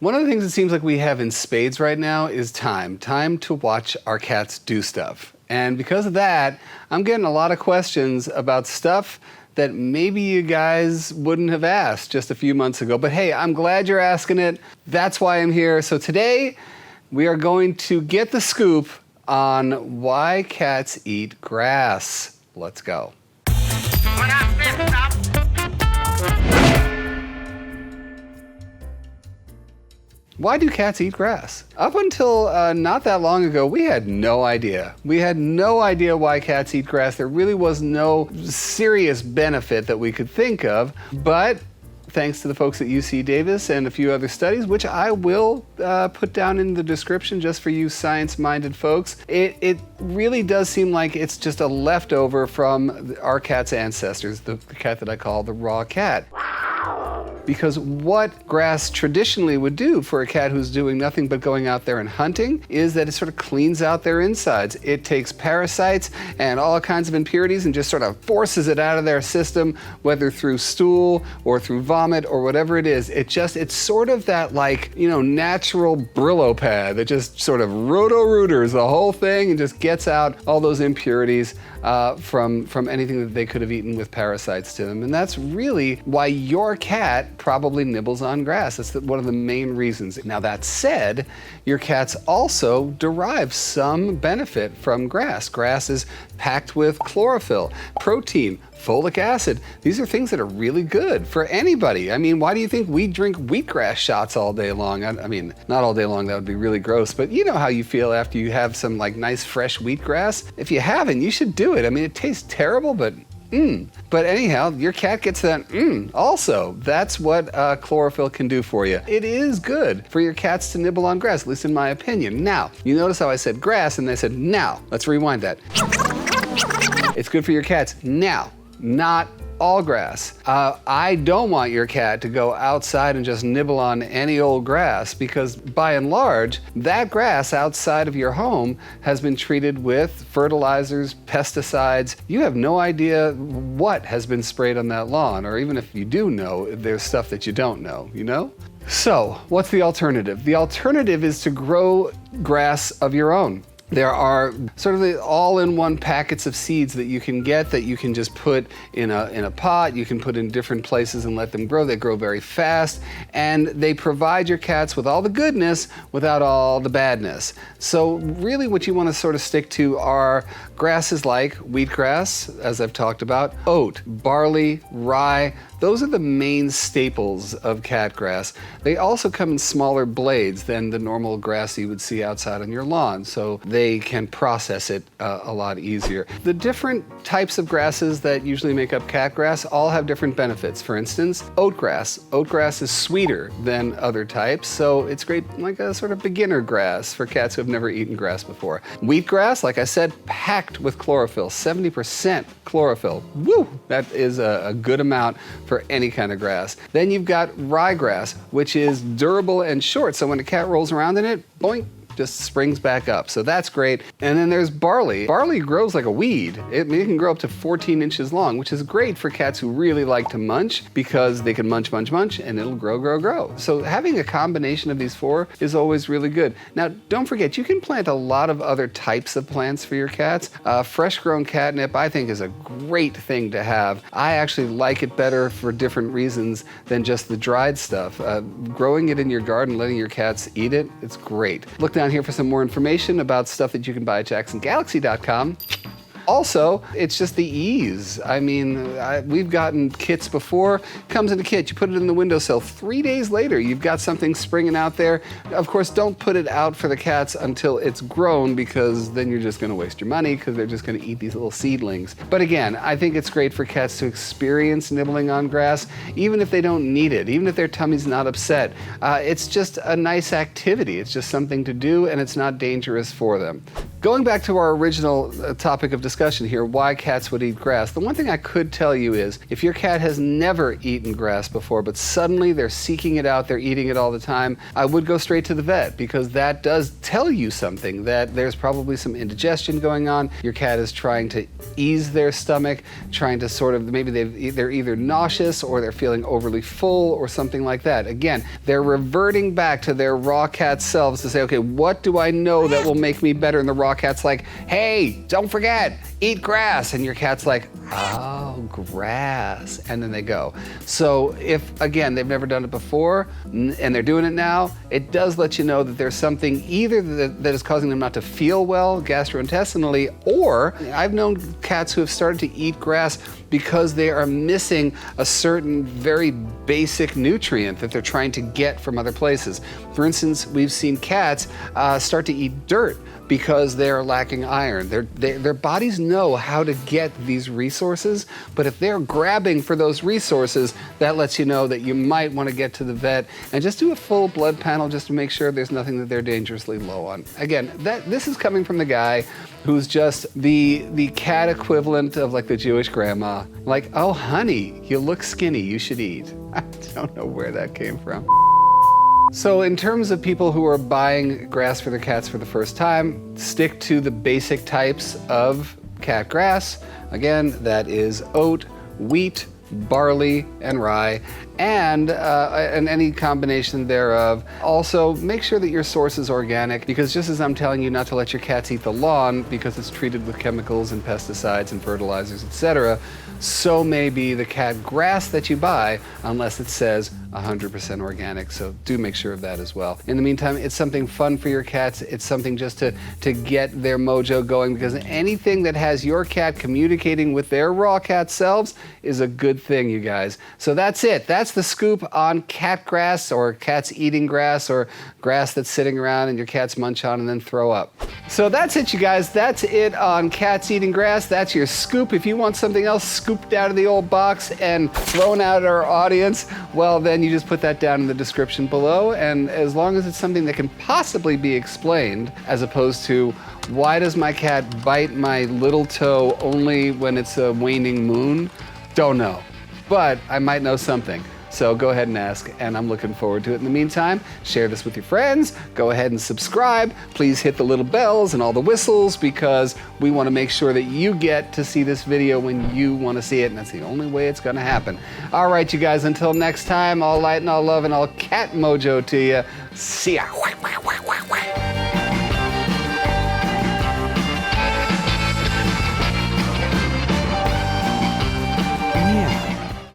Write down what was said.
One of the things it seems like we have in spades right now is time. Time to watch our cats do stuff. And because of that, I'm getting a lot of questions about stuff that maybe you guys wouldn't have asked just a few months ago. But hey, I'm glad you're asking it. That's why I'm here. So today, we are going to get the scoop on why cats eat grass. Let's go. Why do cats eat grass? Up until not that long ago, we had no idea. We had no idea why cats eat grass. There really was no serious benefit that we could think of, but thanks to the folks at UC Davis and a few other studies, which I will put down in the description just for you science-minded folks, it really does seem like it's just a leftover from our cat's ancestors, the cat that I call the raw cat. Because what grass traditionally would do for a cat who's doing nothing but going out there and hunting is that it sort of cleans out their insides. It takes parasites and all kinds of impurities and just sort of forces it out of their system, whether through stool or through vomit or whatever it is. It's sort of that, like, natural Brillo pad that just sort of roto-rooters the whole thing and just gets out all those impurities from anything that they could have eaten with parasites to them. And that's really why your cat probably nibbles on grass. That's one of the main reasons. Now that said, your cats also derive some benefit from grass. Grass is packed with chlorophyll, protein, folic acid. These are things that are really good for anybody. I mean, why do you think we drink wheatgrass shots all day long? I mean, not all day long, that would be really gross, but you know how you feel after you have some nice fresh wheatgrass? If you haven't, you should do it. I mean, it tastes terrible, but But anyhow, your cat gets that also. That's what chlorophyll can do for you. It is good for your cats to nibble on grass, at least in my opinion. Now, you notice how I said grass and I said now. Let's rewind that. It's good for your cats now, not all grass. I don't want your cat to go outside and just nibble on any old grass, because by and large, that grass outside of your home has been treated with fertilizers, pesticides. You have no idea what has been sprayed on that lawn, or even if you do know, there's stuff that you don't know, you know? So, what's the alternative? The alternative is to grow grass of your own. There are sort of the all-in-one packets of seeds that you can get that you can just put in a pot. You can put in different places and let them grow. They grow very fast, and they provide your cats with all the goodness without all the badness. So really what you want to sort of stick to are grasses like wheatgrass, as I've talked about, oat, barley, rye. Those are the main staples of cat grass. They also come in smaller blades than the normal grass you would see outside on your lawn, so they can process it a lot easier. The different types of grasses that usually make up cat grass all have different benefits. For instance, oatgrass. Oatgrass is sweeter than other types, so it's great like a sort of beginner grass for cats who have never eaten grass before. Wheatgrass, like I said, packed with chlorophyll, 70% chlorophyll. Woo! That is a good amount for any kind of grass. Then you've got ryegrass, which is durable and short, so when a cat rolls around in it, boink, just springs back up. So that's great. And then there's barley. Barley grows like a weed. It can grow up to 14 inches long, which is great for cats who really like to munch, because they can munch, munch, munch, and it'll grow, grow, grow. So having a combination of these four is always really good. Now, don't forget, you can plant a lot of other types of plants for your cats. Fresh grown catnip, I think, is a great thing to have. I actually like it better for different reasons than just the dried stuff. Growing it in your garden, letting your cats eat it, it's great. Look down here for some more information about stuff that you can buy at jacksongalaxy.com. Also, it's just the ease. I mean, we've gotten kits before. Comes in a kit, you put it in the windowsill. 3 days later, you've got something springing out there. Of course, don't put it out for the cats until it's grown, because then you're just gonna waste your money, because they're just gonna eat these little seedlings. But again, I think it's great for cats to experience nibbling on grass, even if they don't need it, even if their tummy's not upset. It's just a nice activity. It's just something to do, and it's not dangerous for them. Going back to our original topic of discussion here, why cats would eat grass, the one thing I could tell you is if your cat has never eaten grass before, but suddenly they're seeking it out, they're eating it all the time, I would go straight to the vet, because that does tell you something, that there's probably some indigestion going on. Your cat is trying to ease their stomach, trying to sort of, maybe they're either nauseous or they're feeling overly full or something like that. Again, they're reverting back to their raw cat selves to say, okay, what do I know that will make me better? And the raw cat's like, hey, don't forget, eat grass. And your cat's like, oh, grass. And then they go. So if, again, they've never done it before and they're doing it now, it does let you know that there's something either that is causing them not to feel well gastrointestinally, or I've known cats who have started to eat grass because they are missing a certain very basic nutrient that they're trying to get from other places. For instance, we've seen cats start to eat dirt because they're lacking iron. Their bodies know how to get these resources, but if they're grabbing for those resources, that lets you know that you might want to get to the vet and just do a full blood panel just to make sure there's nothing that they're dangerously low on. Again, this is coming from the guy who's just the cat equivalent of like the Jewish grandma. Like, oh honey, you look skinny, you should eat. I don't know where that came from. So in terms of people who are buying grass for their cats for the first time, stick to the basic types of cat grass. Again, that is oat, wheat, barley, and rye, and any combination thereof. Also, make sure that your source is organic, because just as I'm telling you not to let your cats eat the lawn because it's treated with chemicals and pesticides and fertilizers, etc., so may be the cat grass that you buy, unless it says 100% organic. So do make sure of that as well. In the meantime, it's something fun for your cats. It's something just to get their mojo going, because anything that has your cat communicating with their raw cat selves is a good thing, you guys. So that's it. That's the scoop on cat grass, or cats eating grass, or grass that's sitting around and your cats munch on and then throw up. So that's it, you guys. That's it on cats eating grass. That's your scoop. If you want something else scooped out of the old box and thrown out at our audience, well, then you just put that down in the description below. And as long as it's something that can possibly be explained, as opposed to, why does my cat bite my little toe only when it's a waning moon? Don't know. But I might know something. So go ahead and ask, and I'm looking forward to it. In the meantime, share this with your friends. Go ahead and subscribe. Please hit the little bells and all the whistles, because we want to make sure that you get to see this video when you want to see it, and that's the only way it's going to happen. All right, you guys, until next time, all light and all love and all cat mojo to you. See ya.